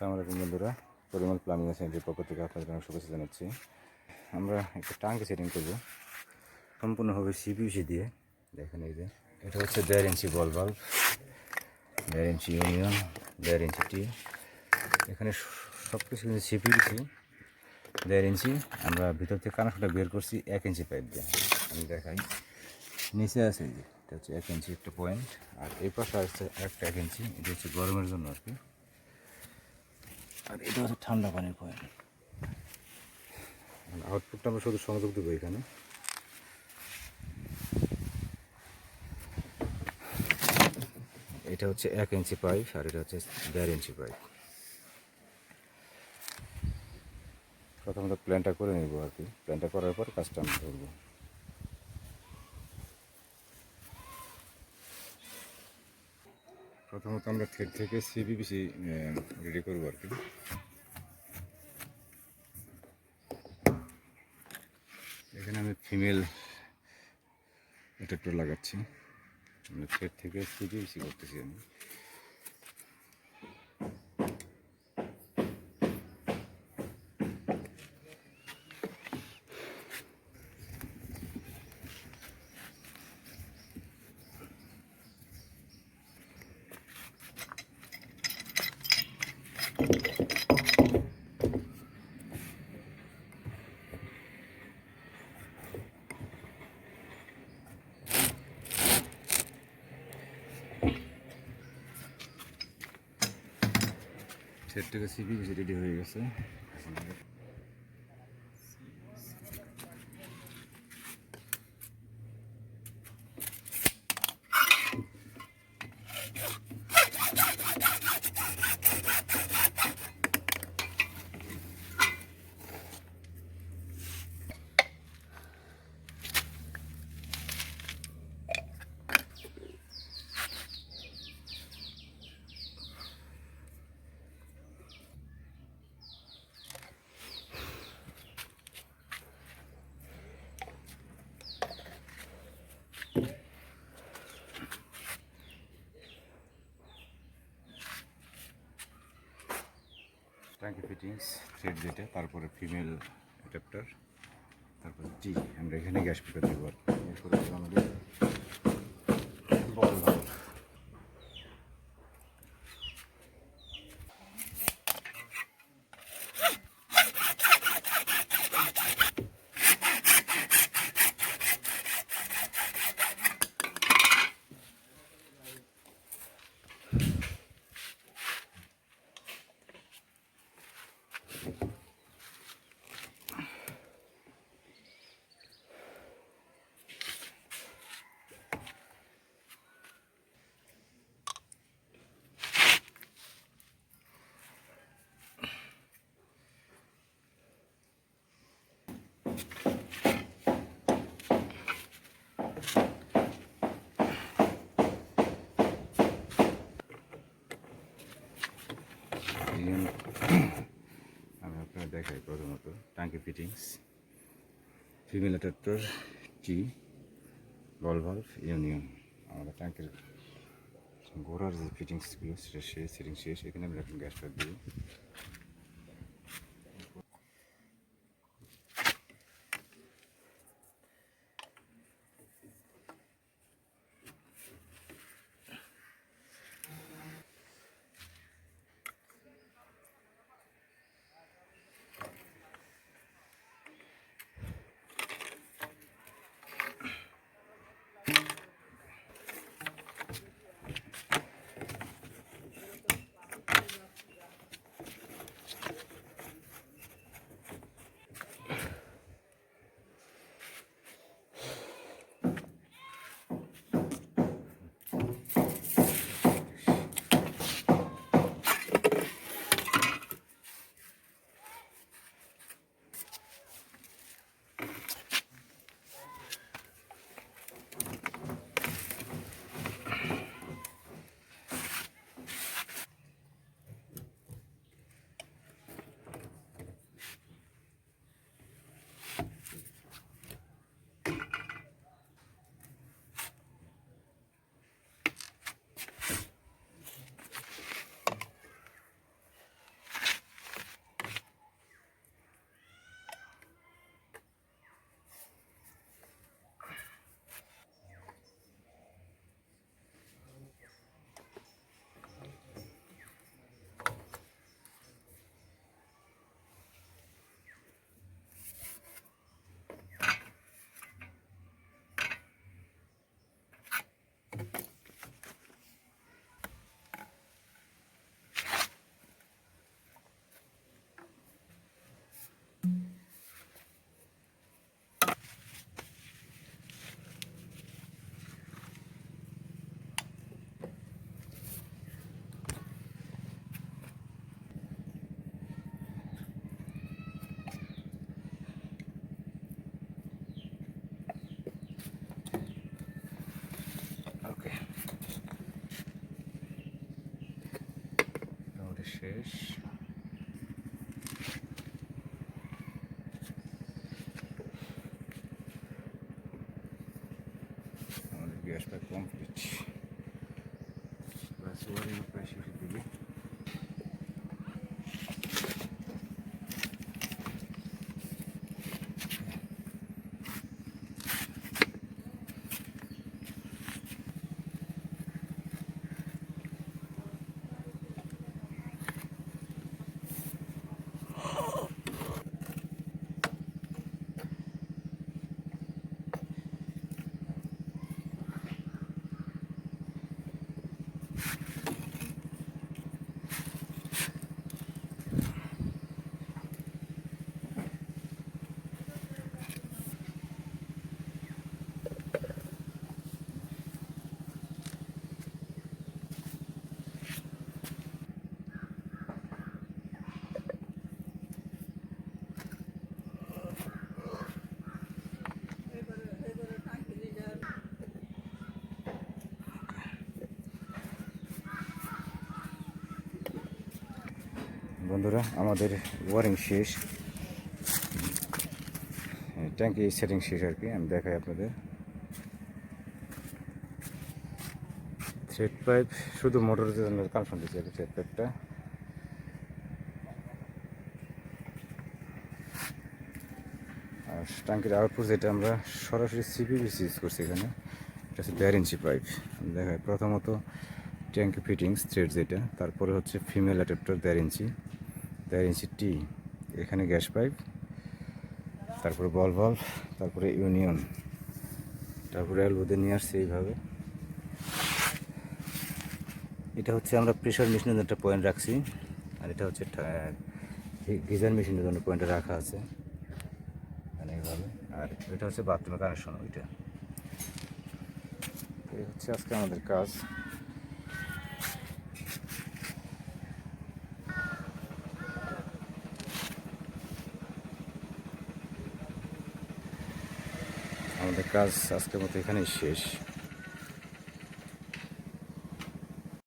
আসসালামু আলাইকুম বন্ধুরা, পরিমল প্লাম্বিং ও স্যানিটারির পক্ষ থেকে আপনাদের অনেক শুভেচ্ছা জানাচ্ছি। আমরা একটা টাঙ্কি সেটিং করব সম্পূর্ণভাবে সিপিভিসি দিয়ে। দেখেন এই যে এটা হচ্ছে 1.5 ইঞ্চি বল বাল্ব, 1.5 ইঞ্চি ইউনিয়ন, 1.5 ইঞ্চি টি। এখানে সব কিছু সিপিভিসি 1.5 ইঞ্চি। আমরা ভিতর থেকে কানেকশনটা বের করছি 1 ইঞ্চি পাইপ দিয়ে। আমি দেখাই, নিচে আছে যে এটা হচ্ছে 1 ইঞ্চি একটা পয়েন্ট, আর এই পাশে আসছে একটা 1 ইঞ্চি। এটা হচ্ছে গরমের জন্য আর কি, আর এটা হচ্ছে ঠান্ডা পানির পয়েন্ট। আউটপুটটা আমরা শুধু সংযোগ দেবো এখানে। এটা হচ্ছে 1 ইঞ্চি পাইপ, আর এটা হচ্ছে 1.5 ইঞ্চি পাইপ। প্রথমত প্ল্যানটা করে নেব আর কি, প্ল্যানটা করার পর কাজটা আমি ধরবো। প্রথমত আমরা থ্রেড থেকে সিপিভিসি রেডি করবো আর কি। এখানে আমি ফিমেল অ্যাডাপ্টার লাগাচ্ছি, থ্রেড থেকে সিপিভিসি করতেছি আমি। থ্রেড থেকে সিপিভিসি রেডি হয়ে গেছে। ট্যাঙ্কি ফিটিংস, থ্রেড যেটা, তারপরে ফিমেল অ্যাডাপ্টার, তারপরে টি। আমরা এখানে গ্যাস পেপার দেবো আর এরপরে আমাদের বল বাল্ব। আমি আপনার দেখাই প্রথমত ট্যাঙ্কি ফিটিংস, ফিমেল অ্যাডাপ্টার, টি, বল ভাল্ভ, ইউনিয়ন। আমাদের ট্যাঙ্কের গোড়ার যে ফিটিংসগুলো সেটা শেষ, সেটিং শেষ। এখানে আমি এখন গ্যাস পাইপ দিব। শেষ। আমাদের gas pipe complete, plus wiring প্রায় শেষের দিকে। বন্ধুরা, আমাদের ওয়ারিং শেষ, ট্যাঙ্কি সেটিং শেষ আর কি। আমি দেখাই আপনাদের। থ্রেড পাইপ শুধু মোটরের জন্য কানেকশন দিচ্ছি, থ্রেড পাইপটা। আর ট্যাঙ্কির আউটপুট যেটা আমরা সরাসরি সিপিভিসি ইউজ করছি এখানে, এটা হচ্ছে 1.5 ইঞ্চি পাইপ। আমি দেখাই। প্রথমত ট্যাঙ্কি ফিটিংস থ্রেড যেটা, তারপরে হচ্ছে ফিমেল অ্যাডাপ্টার 1.5 ইঞ্চি টি, এখানে গ্যাস পাইপ, তারপরে বল ভাল্ভ, তারপরে ইউনিয়ন, তারপরে এলবোতে নিয়ে আসছে এইভাবে। এটা হচ্ছে আমরা প্রেশার মেশিনের জন্য একটা পয়েন্ট রাখছি, আর এটা হচ্ছে গিজার মেশিনের জন্য পয়েন্টে রাখা আছে মানে এইভাবে। আর এটা হচ্ছে বাথরুমের কানেকশন ওইটা। এই হচ্ছে আজকে আমাদের কাজ। আমাদের কাজ আজকের মতো এখানেই শেষ।